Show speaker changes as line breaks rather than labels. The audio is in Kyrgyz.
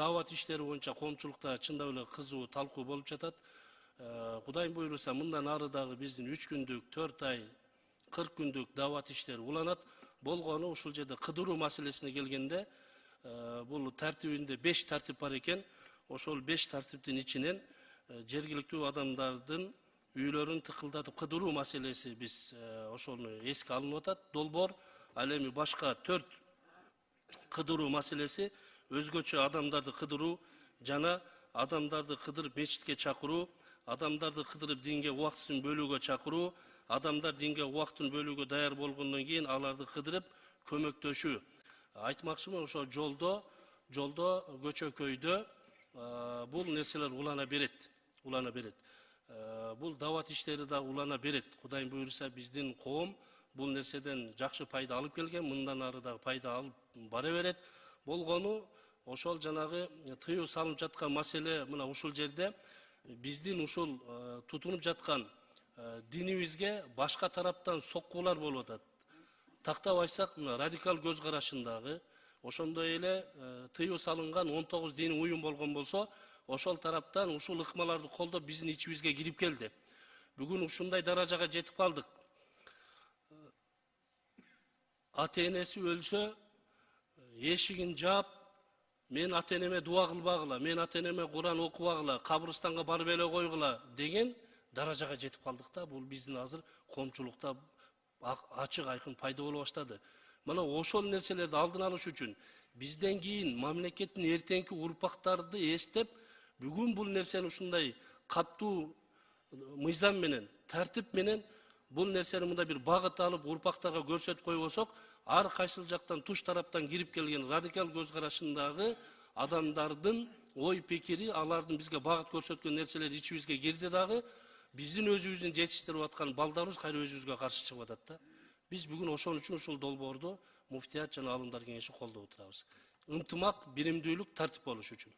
даават иштери боюнча коомчулукта чындап эле кызуу талкуу болуп жатат. Кудайым буйруса мындан ары дагы биздин 3 күндүк, 4 ай, 40 күндүк даават иштери уланат. Болгону ушул жерде кыдыруу маселесине келгенде, бул тартибинде 5 тартип бар экен. Ошол 5 тартиптин ичинен жергиликтүү адамдардын үйлөрүн тыкылдатып кыдыруу маселеси биз ошону эске алынып атат. Долбоор ал эми башка 4 кыдыруу маселеси өзгөчө адамдарды кыдыруу жана адамдарды кыдырып мечитке чакыруу, адамдарды кыдырып динге убактысын бөлүүгө чакыруу, адамдар динге убактын бөлүүгө даяр болгондон кийин аларды кыдырып көмөктөшүү. Айтмакчымын, ошо жолдо көчөкөйдө бул нерселер улана берет. Бул даават иштери да улана берет. Кудайым буйруса биздин коом бул нерседен жакшы пайда алып келген, мындан ары да пайда алып бара берет. Болгону ошол жанагы тыюу салынып жаткан маселе мына ушул жерде биздин ушул тутунуп жаткан динибизге башка тараптан соккулар болуп атат. Тактап айтсак, мына радикал көз карашындагы ошондой эле тыюу салынган 19 диний уюм болгон болсо, ошол тараптан ушул ыкмаларды колдоп биздин ичибизге кирип келди. Бүгүн ушундай даражага жетип калдык. Ата-энеси өлсө, эшигин жаап, мен ата-энеме дуа кылбагыла, мен ата-энеме Куран окубагыла, кабырстанга барып эле койгула деген даражага жетип калдык да. Бул биздин азыр коомчулукта ачык айкын пайда боло баштады. Мына ошол нерселерди алдын алыш үчүн бизден кийин мамлекеттин эртеңки урпактарды эстеп, бүгүн бул нерсени ушундай каттуу мыйзам менен, тартип менен бул нерсени мындай бир багыт алып урпактарга көрсөтүп койбосок, ар кайсыл жактан туш тараптан кирип келген радикал көз карашындагы адамдардын ой пикири, алардын бизге багыт көрсөткөн нерселери ичибизге кирди дагы, биздин өзүбүздүн жетиштирип аткан балдарыбыз кайра өзүбүзгө каршы чыгып атат да. Биз бүгүн ошон үчүн ушул долбоорду муфтият жана алымдар кеңеши колдоп отурабыз. Ынтымак, биримдүүлүк, тартип болуш үчүн.